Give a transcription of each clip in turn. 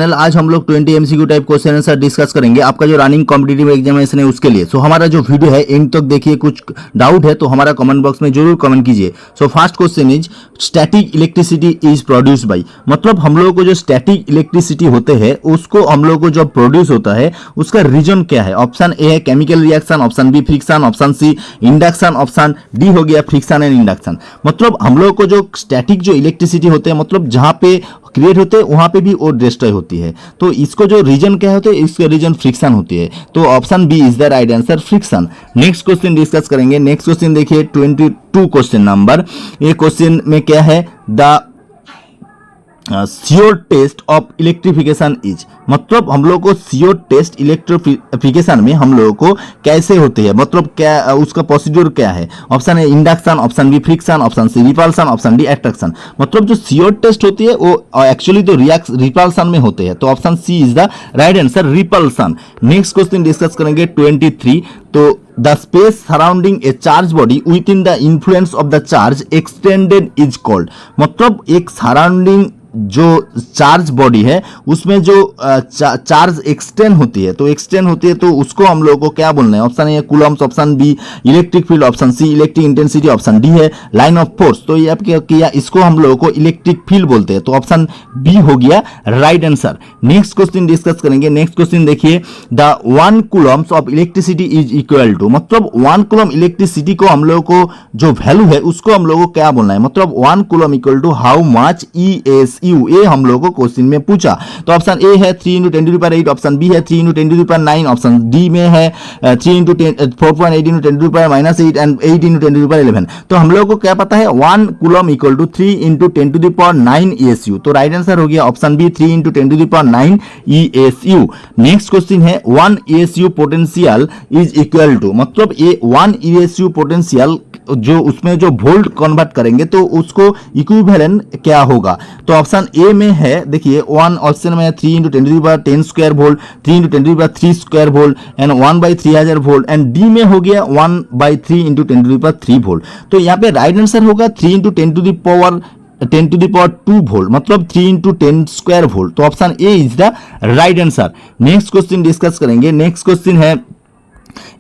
आज हम लोग 20 MCQ type question answer discuss करेंगे आपका जो रनिंग कॉम्पिटिटिव एग्जामिनेशन है उसके लिए। सो हमारा जो वीडियो है एंड तक देखिए, कुछ डाउट है तो हमारा कमेंट बॉक्स में जरूर कमेंट कीजिए। So first question is static electricity is produced by, मतलब हम लोगों को जो स्टैटिक इलेक्ट्रिसिटी होते हैं उसको हम लोगों को जो प्रोड्यूस होता है उसका रीजन क्या है। ऑप्शन ए है chemical reaction, option B friction, option C induction, option D हो गया फ्रिक्शन एंड इंडक्शन। मतलब हम लोगों को जो स्टैटिक जो इलेक्ट्रिसिटी होते हैं, मतलब जहां पे क्रिएट होते हैं वहां पे भी वो डिस्ट्रॉय होती है, तो इसको जो रीजन क्या होते हैं, इसका रीजन फ्रिक्शन होती है। तो option B is the right answer, friction. Next question discuss करेंगे। नेक्स्ट क्वेश्चन देखिए 22 क्वेश्चन नंबर। ये क्वेश्चन में क्या है, the sure test of electrification is, मतलब हम लोग को श्योर टेस्ट इलेक्ट्रिफिकेशन में हम लोगों को कैसे होते हैं, मतलब क्या उसका प्रोसीड्यूर क्या है। Option A induction, option B friction, option C repulsion, option D attraction. मतलब जो श्योर टेस्ट होती है वो एक्चुअली तो रिपल्सन में होते हैं, तो option C is the right answer, repulsion. Next question discuss करेंगे 23। तो the space surrounding a charge body within the influence of the charge extended is called, मतलब एक सराउंडिंग जो चार्ज बॉडी है उसमें जो चार्ज एक्सटेंड होती है, तो एक्सटेंड होती है तो उसको हम लोगों को क्या बोलना है। Option A coulombs, option B electric field, option C electric intensity, option D है लाइन ऑफ फोर्स। तो ये आप क्या किया, इसको हम लोगों को इलेक्ट्रिक फील्ड बोलते हैं, तो ऑप्शन बी हो गया right answer. Next question discuss करेंगे। नेक्स्ट क्वेश्चन देखिए, the 1 coulombs of electricity is equal to, मतलब 1 कूलम्ब इलेक्ट्रिसिटी को हम लोगों को जो वैल्यू है उसको हम लोगों को क्या बोलना है, मतलब 1 coulomb equal to how much ES ये हम लोगों को क्वेश्चन में पूछा। तो ऑप्शन ए है 3 × 10⁸, ऑप्शन बी है 3 × 10⁹, ऑप्शन डी में है 3 × 4.8 × 10⁻⁻8 एंड 8 × 10⁻11। तो हम लोगों को क्या पता है, 1 कूलम्ब इक्वल टू 3 × 10⁹ ESU। तो राइट आंसर हो गया option B 3 × 10⁹ ESU। Next question है 1 ESU potential is equal to, मतलब ये 1 ESU पोटेंशियल जो उसमें जो वोल्ट कन्वर्ट करेंगे तो उसको इक्विवेलेंट क्या होगा। तो ऑप्शन ए में है, देखिए 1 ऑप्शन में 3 × 10⁻10 square volt, 3 × 10⁻3 square volt and 1/3000 volt, and D में हो गया 1/3 × 10⁻3 वोल्ट। तो यहाँ पे राइट आंसर होगा 3 × 10⁻2 वोल्ट, मतलब 3 × 10 स्क्वायर वोल्ट। तो option A is the right answer. Next question discuss करेंगे। नेक्स्ट क्वेश्चन है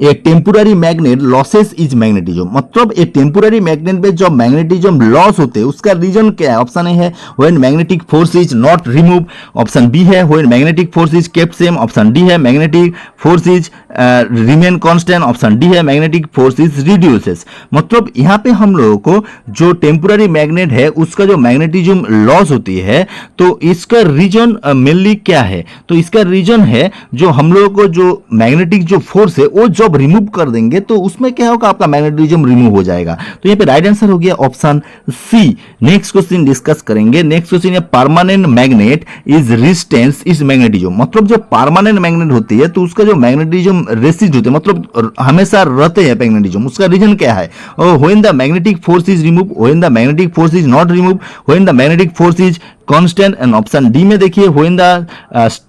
a temporary magnet losses is magnetism, मतलब ए टेम्पोररी मैग्नेट में जो मैग्नेटिज्म लॉस होते हैं उसका रीजन क्या है। ऑप्शन ए है when magnetic force is not remove, option B है when magnetic force is kept same, option D है magnetic force is remain constant, option D है मैग्नेटिक फोर्स इज रिड्यूसेस। मतलब यहाँ पे हम लोगों को जो टेम्पोररी मैग्नेट है उसका जो मैग्नेटिज्म लॉस होती है तो इसका रीजन मेनली क्या है। तो इसका रीजन है जो हम लोगों को जो मैग्नेटिक जो फोर्स है वो जब रिमूव कर देंगे तो उसमें क्या होगा, आपका मैग्नेटिज्म रिमूव हो जाएगा। तो यहाँ पे राइट आंसर हो गया option C. Next question discuss करेंगे। नेक्स्ट क्वेश्चन है permanent magnet is resistance is magnetism, मतलब जो परमानेंट मैग्नेट होती है तो उसका जो मैग्नेटिज्म रेसिस्ट होते हैं, मतलब हमेशा रहते हैं मैग्नेटिज्म, उसका रीजन क्या है। When the magnetic force is remove, when the magnetic force is not remove, when the magnetic force is constant, and option D में देखिए when the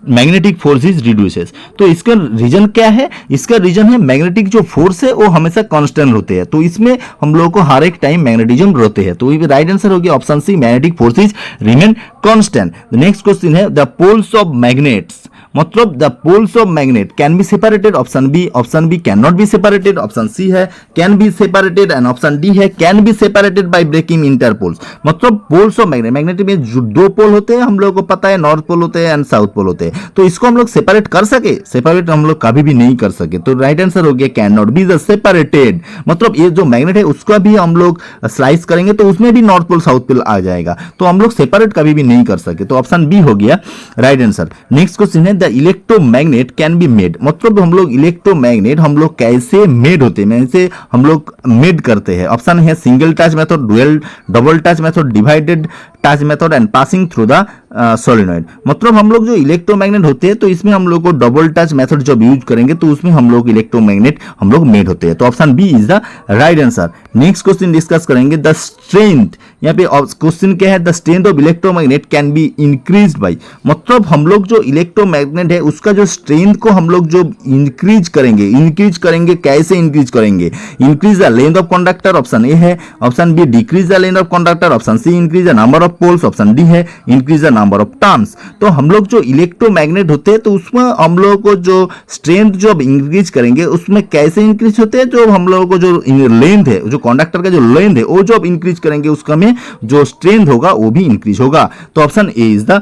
magnetic force is reduces. तो इसका रीजन क्या है, इसका रीजन है मैग्नेटिक जो force है वो हमेशा कांस्टेंट होते हैं, तो इसमें हम लोगों को हर एक टाइम मैग्नेटिज्म रहते हैं। तो राइट आंसर हो गया option C, magnetic force is remain constant. Next question है द पोल्स ऑफ मैग्नेट्स, मतलब the poles of magnet can be separated, option B can not be separated, option C है can be separated, and option D है can be separated by breaking into poles. मतलब poles of magnet, magnet में जो 2 पोल होते हैं हम लोगों को पता है, नॉर्थ पोल होते हैं एंड साउथ पोल होते हैं, तो इसको हम लोग सेपरेट कर सके, सेपरेट हम लोग कभी भी नहीं कर सके। तो राइट आंसर हो गया कैन नॉट बी सेपरेटेड, मतलब ये जो मैग्नेट है उसका भी हम लोग स्लाइस करेंगे तो उसमें भी नॉर्थ पोल साउथ पोल आ जाएगा, तो हम लोग सेपरेट कभी भी नहीं कर सके। तो ऑप्शन बी हो गया राइट आंसर। नेक्स्ट क्वेश्चन है the electromagnet can be made, मतलब हम लोग इलेक्ट्रोमैग्नेट हम लोग कैसे मेड होते हैं, कैसे हम लोग मेड करते हैं। ऑप्शन है single touch method, double touch method, divided touch method and passing through the solenoid. मतलब हम लोग जो इलेक्ट्रोमैग्नेट होते हैं तो इसमें हम लोग को डबल टच मेथड जब यूज करेंगे तो उसमें हम लोग इलेक्ट्रोमैग्नेट हम लोग मेड होते हैं। तो option B is the right answer. Next question discuss करेंगे द स्ट्रेंथ, यहाँ पे क्वेश्चन क्या है, the strength of electromagnet can be increase by, मतलब हम लोग जो इलेक्ट्रोमैग्नेट है उसका जो स्ट्रेंथ को हम लोग जो इंक्रीज करेंगे कैसे इंक्रीज करेंगे। Increase the length of conductor, option A है, option B decrease the length of conductor, option C increase the number of of poles, option D है increase the number of turns. तो हम लोग जो electromagnet होते हैं तो उसमें हम लोगों को जो स्ट्रेंथ जो अब इंक्रीज करेंगे उसमें कैसे इंक्रीज होते हैं, जो हम लोगों को जो लेंथ है, जो कंडक्टर का जो लेंथ है वो जो अब इंक्रीज करेंगे उसका में जो स्ट्रेंथ होगा वो भी इंक्रीज होगा। तो option A is the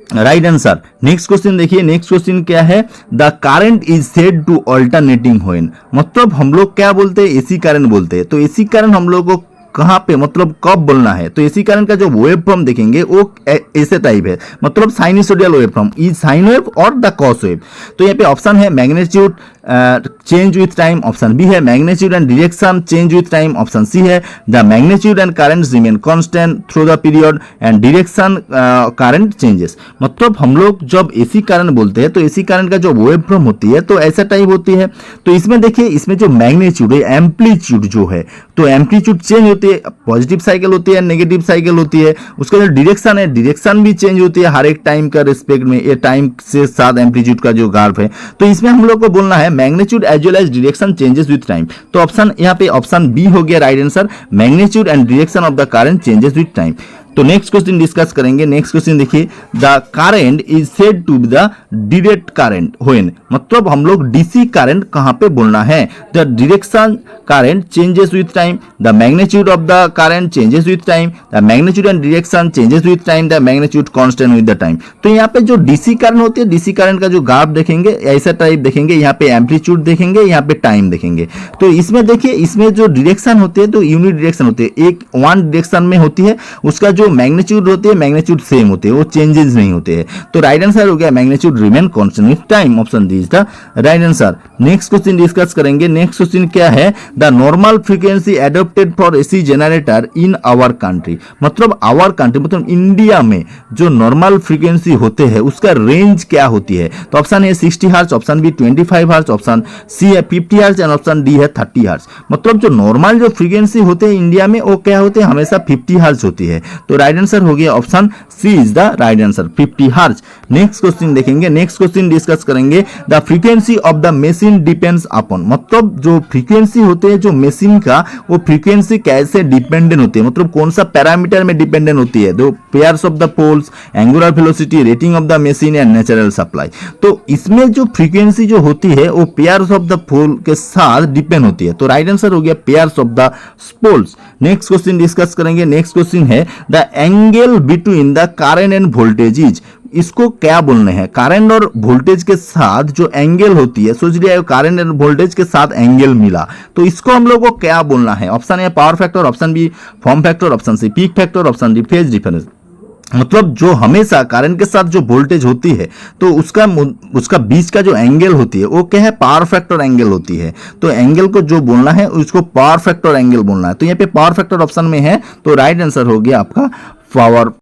right answer. Next question देखिए, नेक्स्ट क्वेश्चन क्या है, the current is said to alternating when, मतलब हम लोग क्या बोलते हैं, एसी करंट बोलते हैं। तो एसी करंट हम लोग को कहाँ पे मतलब कब बोलना है, तो एसी करंट का जो वेव फॉर्म देखेंगे वो ऐसे टाइप है, मतलब sinusoidal wave form, is sine wave और द कॉस वेव। तो यहाँ पे ऑप्शन है magnitude change with time, option B है magnitude and direction change with time, option C है the magnitude and current remain constant through the period and direction current changes. मतलब हम लोग जब एसी करंट बोलते हैं तो एसी करंट का जो वेव फॉर्म होती है तो ऐसा टाइप होती है। तो इसमें देखिए, इसमें जो मैग्नीट्यूड है, एम्पलीट्यूड जो है, तो एम्पलीट्यूड चेंज होती है, पॉजिटिव साइकिल होती है, नेगेटिव साइकिल होती है। उसका जो डायरेक्शन है, डायरेक्शन भी चेंज होती है हर एक टाइम का रिस्पेक्ट में, ये टाइम से साथ एम्पलीट्यूड का जो ग्राफ है। तो इसमें हम लोग को बोलना है magnitude as well as direction changes with time. तो ऑप्शन यहाँ पे ऑप्शन बी हो गया right answer, magnitude and direction of the current changes with time. तो नेक्स्ट क्वेश्चन डिस्कस करेंगे। नेक्स्ट क्वेश्चन देखिए, the current is said to be the direct current when, मतलब हम लोग डीसी करंट कहां पे बोलना है, the direction current changes with time, the magnitude of the current changes with time, the magnitude and direction changes with time, the magnitude constant with the time. तो यहाँ पे जो डीसी करंट होती है, डीसी करंट का जो graph देखेंगे ऐसा टाइप देखेंगे, यहाँ पे एम्पलीट्यूड देखेंगे, यहाँ पे टाइम देखेंगे। तो इसमें देखिए, इसमें जो डायरेक्शन होती है तो यूनिट डायरेक्शन होती है, एक वन डायरेक्शन में होती है, उसका जो मैग्नीट्यूड होती है, मैग्नीट्यूड सेम होते हैं, वो चेंजेस नहीं होते हैं। तो राइट आंसर हो गया magnitude remain constant with time, option D is the right answer. Next question discuss करेंगे। नेक्स्ट क्वेश्चन क्या है, the normal frequency adopted for AC generator in our country, मतलब आवर कंट्री मतलब इंडिया में जो normal frequency होते हैं उसका रेंज क्या होती है। तो option A 60 hertz, option B 25 hertz, option C है 50 हर्ट्ज एंड ऑप्शन डी है 30 हर्ट्ज। मतलब जो नॉर्मल जो फ्रीक्वेंसी होते हैं इंडिया में वो क्या होते हैं, हमेशा 50 हर्ट्ज होती है। तो राइट आंसर हो गया option C is the right answer, 50 hertz. Next question देखेंगे। नेक्स्ट क्वेश्चन डिस्कस करेंगे, the frequency of the machine depends upon, मतलब जो फ्रीक्वेंसी होते हैं जो मशीन का, वो फ्रीक्वेंसी कैसे डिपेंडेंट होती है, मतलब कौन सा पैरामीटर में डिपेंडेंट होती है, दो pairs of the poles, angular velocity, rating of the machine and natural supply. तो इसमें जो फ्रीक्वेंसी जो होती है वो पेयर्स ऑफ द पोल के साथ डिपेंड होती है। तो राइट आंसर हो गया pairs of the poles. Next question discuss करेंगे। नेक्स्ट क्वेश्चन है, the angle between the current and voltage is, इसको क्या बोलने हैं, करंट और वोल्टेज के साथ जो एंगल होती है, सोच लिया करंट एंड वोल्टेज के साथ एंगल मिला, तो इसको हम लोग को क्या बोलना है। Option A power factor, option B form factor, option C peak factor, option D phase difference. मतलब जो हमेशा करंट के साथ जो वोल्टेज होती है तो उसका बीच का जो एंगल होती है वो क्या है, पावर फैक्टर एंगल होती है। तो एंगल को जो बोलना है उसको पावर फैक्टर एंगल बोलना है। तो यहाँ पे पावर फैक्टर ऑप्शन में है, तो राइट आंसर हो गया आपका पावर